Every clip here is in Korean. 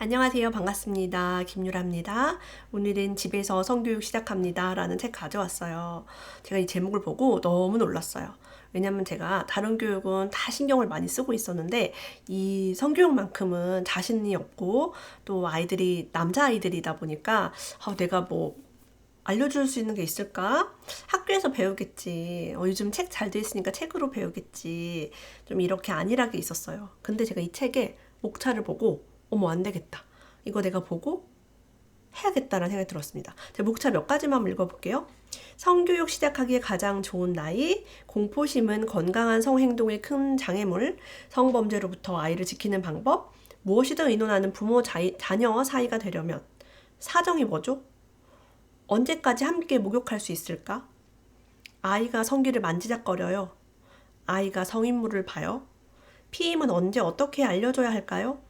안녕하세요. 반갑습니다. 김유라입니다. 오늘은 집에서 성교육 시작합니다 라는 책 가져왔어요. 제가 이 제목을 보고 너무 놀랐어요. 왜냐면 제가 다른 교육은 다 신경을 많이 쓰고 있었는데 이 성교육만큼은 자신이 없고 또 아이들이 남자아이들이다 보니까 내가 뭐 알려줄 수 있는 게 있을까? 학교에서 배우겠지. 요즘 책 잘 돼 있으니까 책으로 배우겠지. 좀 이렇게 안일하게 있었어요. 근데 제가 이 책의 목차를 보고 어머 안 되겠다. 이거 내가 보고 해야겠다라는 생각이 들었습니다. 제가 목차 몇 가지만 읽어볼게요. 성교육 시작하기에 가장 좋은 나이, 공포심은 건강한 성행동의 큰 장애물, 성범죄로부터 아이를 지키는 방법, 무엇이든 의논하는 부모 자녀 사이가 되려면, 사정이 뭐죠? 언제까지 함께 목욕할 수 있을까? 아이가 성기를 만지작거려요. 아이가 성인물을 봐요. 피임은 언제 어떻게 알려줘야 할까요?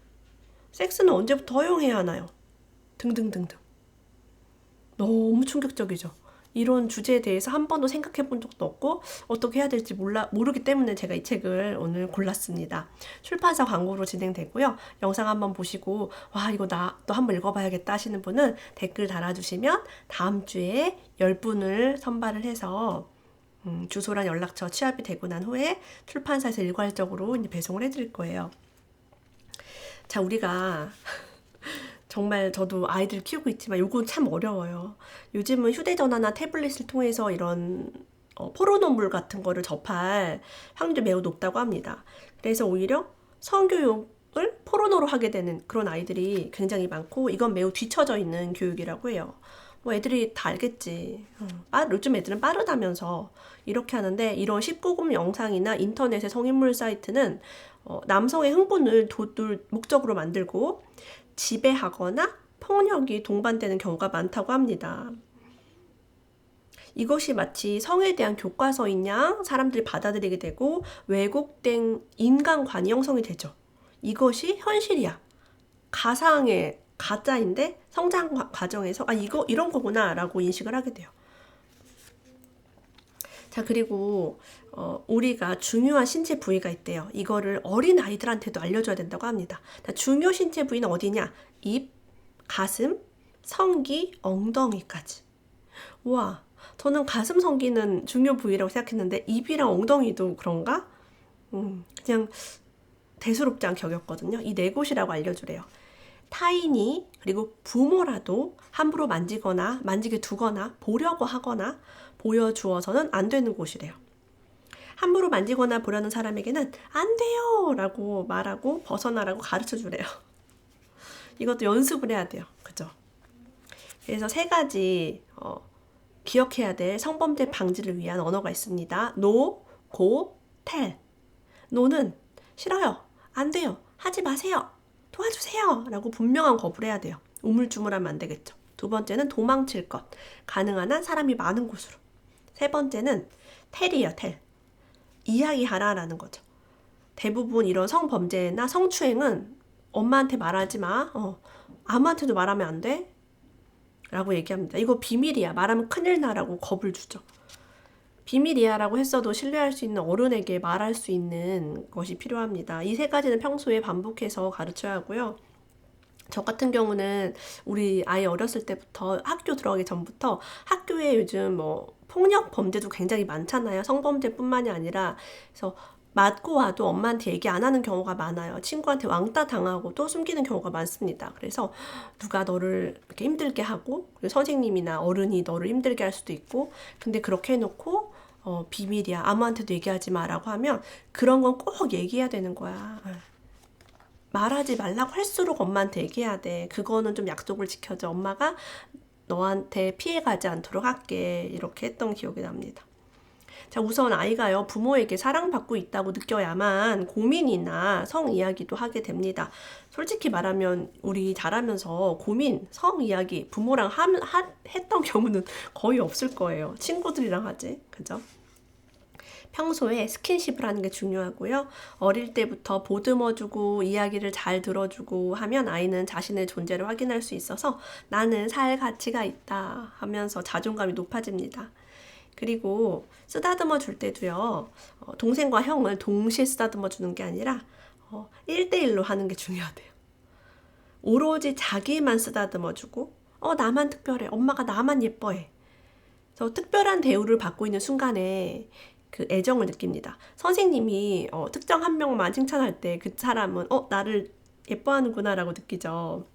섹스는 언제부터 허용해야 하나요? 등등등등. 너무 충격적이죠. 이런 주제에 대해서 한 번도 생각해 본 적도 없고 어떻게 해야 될지 모르기 때문에 제가 이 책을 오늘 골랐습니다. 출판사 광고로 진행되고요. 영상 한번 보시고 와 이거 나도 한번 읽어봐야겠다 하시는 분은 댓글 달아주시면 다음 주에 10분을 선발을 해서 주소랑 연락처 취합이 되고 난 후에 출판사에서 일괄적으로 이제 배송을 해드릴 거예요. 자, 우리가 정말 저도 아이들 키우고 있지만 요건 참 어려워요. 요즘은 휴대전화나 태블릿을 통해서 이런 포르노물 같은 거를 접할 확률이 매우 높다고 합니다. 그래서 오히려 성교육을 포르노로 하게 되는 그런 아이들이 굉장히 많고 이건 매우 뒤처져 있는 교육이라고 해요. 뭐 애들이 다 알겠지. 요즘 애들은 빠르다면서 이렇게 하는데 이런 19금 영상이나 인터넷의 성인물 사이트는 남성의 흥분을 돋울 목적으로 만들고 지배하거나 폭력이 동반되는 경우가 많다고 합니다. 이것이 마치 성에 대한 교과서인 양 사람들이 받아들이게 되고 왜곡된 인간관이 형성이 되죠. 이것이 현실이야. 가상의 가짜인데 성장 과정에서 이거 이런 거구나 라고 인식을 하게 돼요. 자, 그리고 우리가 중요한 신체 부위가 있대요. 이거를 어린 아이들한테도 알려줘야 된다고 합니다. 중요 신체 부위는 어디냐? 입, 가슴, 성기, 엉덩이까지. 와, 저는 가슴, 성기는 중요 부위라고 생각했는데 입이랑 엉덩이도 그런가? 그냥 대수롭지 않게 여겼거든요. 이 네 곳이라고 알려주래요. 타인이 그리고 부모라도 함부로 만지게 두거나 보려고 하거나 보여주어서는 안 되는 곳이래요. 함부로 만지거나 보려는 사람에게는 안 돼요 라고 말하고 벗어나라고 가르쳐 주래요. 이것도 연습을 해야 돼요. 그죠? 그래서 세 가지 기억해야 될 성범죄 방지를 위한 언어가 있습니다. No, go, tell. no는 싫어요. 안 돼요. 하지 마세요. 도와주세요. 라고 분명한 거부를 해야 돼요. 우물쭈물하면 안 되겠죠. 두 번째는 도망칠 것. 가능한 한 사람이 많은 곳으로. 세 번째는 tell이에요. tell. 이야기하라라는 거죠. 대부분 이런 성범죄나 성추행은 엄마한테 말하지 마. 아무한테도 말하면 안 돼. 라고 얘기합니다. 이거 비밀이야. 말하면 큰일 나라고 겁을 주죠. 비밀이야라고 했어도 신뢰할 수 있는 어른에게 말할 수 있는 것이 필요합니다. 이 세 가지는 평소에 반복해서 가르쳐야 하고요. 저 같은 경우는 우리 아이 어렸을 때부터 학교 들어가기 전부터 학교에 요즘 폭력 범죄도 굉장히 많잖아요. 성범죄뿐만이 아니라 그래서 맞고 와도 엄마한테 얘기 안 하는 경우가 많아요. 친구한테 왕따 당하고 또 숨기는 경우가 많습니다. 그래서 누가 너를 이렇게 힘들게 하고 그리고 선생님이나 어른이 너를 힘들게 할 수도 있고 근데 그렇게 해놓고 비밀이야 아무한테도 얘기하지 마라고 하면 그런 건 꼭 얘기해야 되는 거야. 말하지 말라고 할수록 엄마한테 얘기해야 돼. 그거는 좀 약속을 지켜줘. 엄마가 너한테 피해가지 않도록 할게. 이렇게 했던 기억이 납니다. 자, 우선 아이가요, 부모에게 사랑받고 있다고 느껴야만 고민이나 성 이야기도 하게 됩니다. 솔직히 말하면 우리 자라면서 고민, 성 이야기 부모랑 했던 경우는 거의 없을 거예요. 친구들이랑 하지. 그죠? 평소에 스킨십을 하는 게 중요하고요. 어릴 때부터 보듬어주고 이야기를 잘 들어주고 하면 아이는 자신의 존재를 확인할 수 있어서 나는 살 가치가 있다 하면서 자존감이 높아집니다. 그리고 쓰다듬어 줄 때도요. 동생과 형을 동시에 쓰다듬어 주는 게 아니라 1대1로 하는 게 중요하대요. 오로지 자기만 쓰다듬어주고 나만 특별해. 엄마가 나만 예뻐해. 그래서 특별한 대우를 받고 있는 순간에 그 애정을 느낍니다. 선생님이 특정 한 명만 칭찬할 때 그 사람은 나를 예뻐하는구나 라고 느끼죠.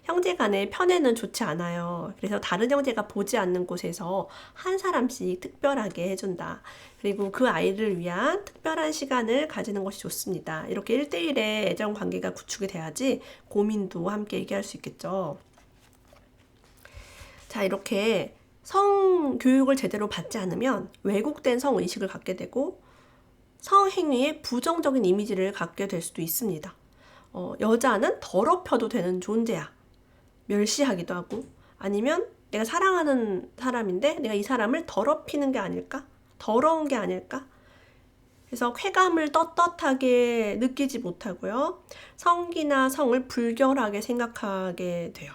형제 간의 편애는 좋지 않아요. 그래서 다른 형제가 보지 않는 곳에서 한 사람씩 특별하게 해준다. 그리고 그 아이를 위한 특별한 시간을 가지는 것이 좋습니다. 이렇게 1대1의 애정 관계가 구축이 돼야지 고민도 함께 얘기할 수 있겠죠. 자, 이렇게 성교육을 제대로 받지 않으면 왜곡된 성의식을 갖게 되고 성행위에 부정적인 이미지를 갖게 될 수도 있습니다. 여자는 더럽혀도 되는 존재야. 멸시하기도 하고, 아니면 내가 사랑하는 사람인데 내가 이 사람을 더럽히는 게 아닐까? 더러운 게 아닐까? 그래서 쾌감을 떳떳하게 느끼지 못하고요. 성기나 성을 불결하게 생각하게 돼요.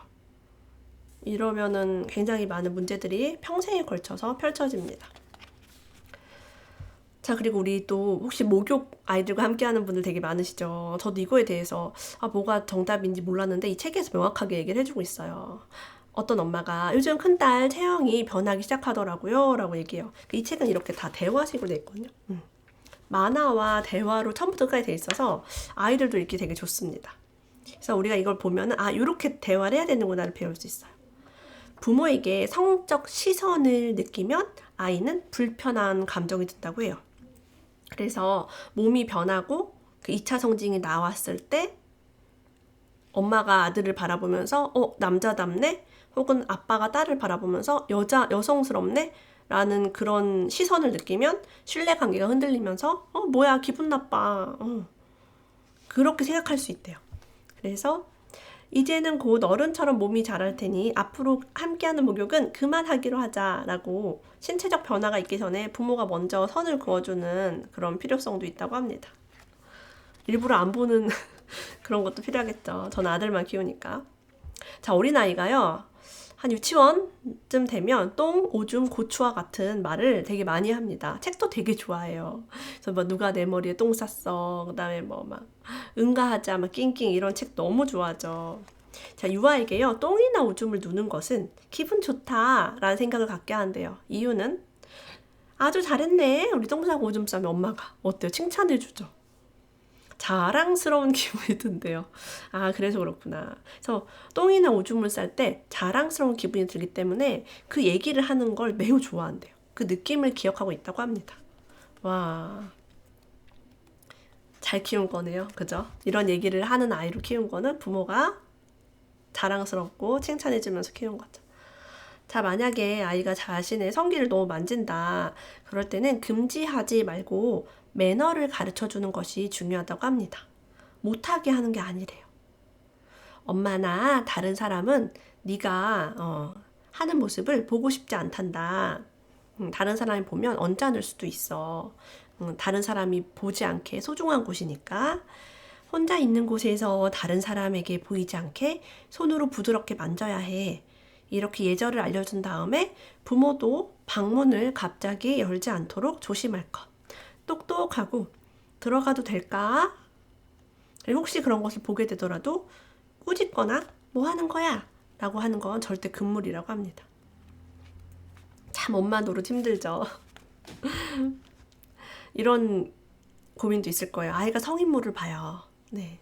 이러면은 굉장히 많은 문제들이 평생에 걸쳐서 펼쳐집니다. 자, 그리고 우리 또 혹시 목욕 아이들과 함께 하는 분들 되게 많으시죠? 저도 이거에 대해서 뭐가 정답인지 몰랐는데 이 책에서 명확하게 얘기를 해주고 있어요. 어떤 엄마가 요즘 큰딸 체형이 변하기 시작하더라고요 라고 얘기해요. 이 책은 이렇게 다 대화식으로 돼 있거든요. 만화와 대화로 처음부터 끝까지 돼 있어서 아이들도 읽기 되게 좋습니다. 그래서 우리가 이걸 보면은 이렇게 대화를 해야 되는구나를 배울 수 있어요. 부모에게 성적 시선을 느끼면 아이는 불편한 감정이 든다고 해요. 그래서 몸이 변하고 그 2차 성징이 나왔을 때 엄마가 아들을 바라보면서 남자답네? 혹은 아빠가 딸을 바라보면서 여성스럽네? 라는 그런 시선을 느끼면 신뢰관계가 흔들리면서 뭐야 기분 나빠. 그렇게 생각할 수 있대요. 그래서 이제는 곧 어른처럼 몸이 자랄 테니 앞으로 함께하는 목욕은 그만하기로 하자라고 신체적 변화가 있기 전에 부모가 먼저 선을 그어주는 그런 필요성도 있다고 합니다. 일부러 안 보는 그런 것도 필요하겠죠. 저는 아들만 키우니까. 자, 어린아이가요. 한 유치원쯤 되면 똥, 오줌, 고추와 같은 말을 되게 많이 합니다. 책도 되게 좋아해요. 그래서 누가 내 머리에 똥 쌌어. 그 다음에 응가하자, 낑낑 이런 책 너무 좋아하죠. 자, 유아에게요. 똥이나 오줌을 누는 것은 기분 좋다라는 생각을 갖게 하는데요. 이유는 아주 잘했네. 우리 똥 싸고 오줌 싸면 엄마가 어때요? 칭찬해주죠. 자랑스러운 기분이 든대요. 그래서 그렇구나. 그래서 똥이나 오줌을 쌀 때 자랑스러운 기분이 들기 때문에 그 얘기를 하는 걸 매우 좋아한대요. 그 느낌을 기억하고 있다고 합니다. 와, 잘 키운 거네요. 그죠? 이런 얘기를 하는 아이로 키운 거는 부모가 자랑스럽고 칭찬해주면서 키운 거죠. 자, 만약에 아이가 자신의 성기를 너무 만진다. 그럴 때는 금지하지 말고 매너를 가르쳐주는 것이 중요하다고 합니다. 못하게 하는 게 아니래요. 엄마나 다른 사람은 네가 하는 모습을 보고 싶지 않단다. 다른 사람이 보면 언짢을 수도 있어. 다른 사람이 보지 않게 소중한 곳이니까 혼자 있는 곳에서 다른 사람에게 보이지 않게 손으로 부드럽게 만져야 해. 이렇게 예절을 알려준 다음에 부모도 방문을 갑자기 열지 않도록 조심할 것. 똑똑하고 들어가도 될까? 혹시 그런 것을 보게 되더라도 꾸짖거나 뭐 하는 거야? 라고 하는 건 절대 금물이라고 합니다. 참 엄마 노릇 힘들죠. 이런 고민도 있을 거예요. 아이가 성인물을 봐요. 네.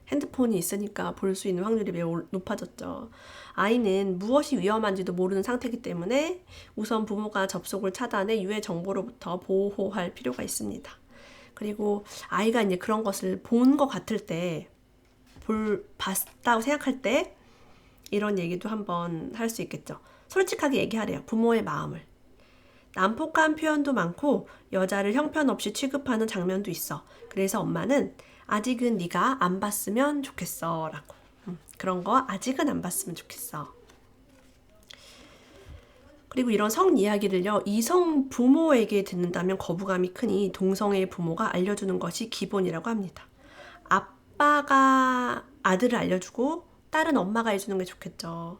핸드폰이 있으니까 볼 수 있는 확률이 매우 높아졌죠. 아이는 무엇이 위험한지도 모르는 상태이기 때문에 우선 부모가 접속을 차단해 유해 정보로부터 보호할 필요가 있습니다. 그리고 아이가 이제 그런 것을 본 것 같을 때, 봤다고 생각할 때 이런 얘기도 한번 할 수 있겠죠. 솔직하게 얘기하래요. 부모의 마음을. 난폭한 표현도 많고 여자를 형편없이 취급하는 장면도 있어. 그래서 엄마는 아직은 네가 안 봤으면 좋겠어 라고. 그런 거 아직은 안 봤으면 좋겠어. 그리고 이런 성 이야기를요, 이성 부모에게 듣는다면 거부감이 크니 동성애의 부모가 알려주는 것이 기본이라고 합니다. 아빠가 아들을 알려주고 딸은 엄마가 해주는 게 좋겠죠.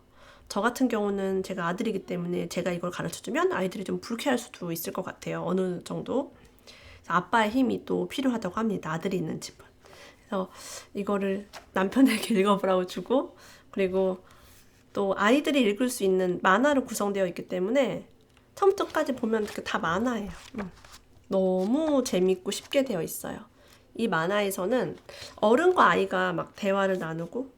저 같은 경우는 제가 아들이기 때문에 제가 이걸 가르쳐주면 아이들이 좀 불쾌할 수도 있을 것 같아요. 어느 정도. 아빠의 힘이 또 필요하다고 합니다. 아들이 있는 집은. 그래서 이거를 남편에게 읽어보라고 주고, 그리고 또 아이들이 읽을 수 있는 만화로 구성되어 있기 때문에 처음부터까지 보면 다 만화예요. 너무 재밌고 쉽게 되어 있어요. 이 만화에서는 어른과 아이가 막 대화를 나누고,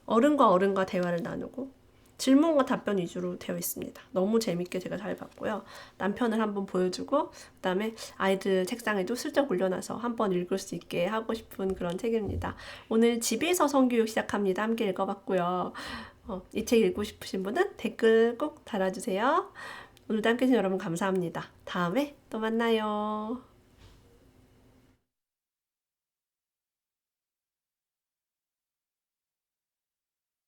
어른과 어른과 대화를 나누고, 질문과 답변 위주로 되어 있습니다. 너무 재밌게 제가 잘 봤고요. 남편을 한번 보여주고, 그다음에 아이들 책상에도 슬쩍 올려놔서 한번 읽을 수 있게 하고 싶은 그런 책입니다. 오늘 집에서 성교육 시작합니다. 함께 읽어봤고요. 이 책 읽고 싶으신 분은 댓글 꼭 달아주세요. 오늘도 함께 해주신 여러분 감사합니다. 다음에 또 만나요.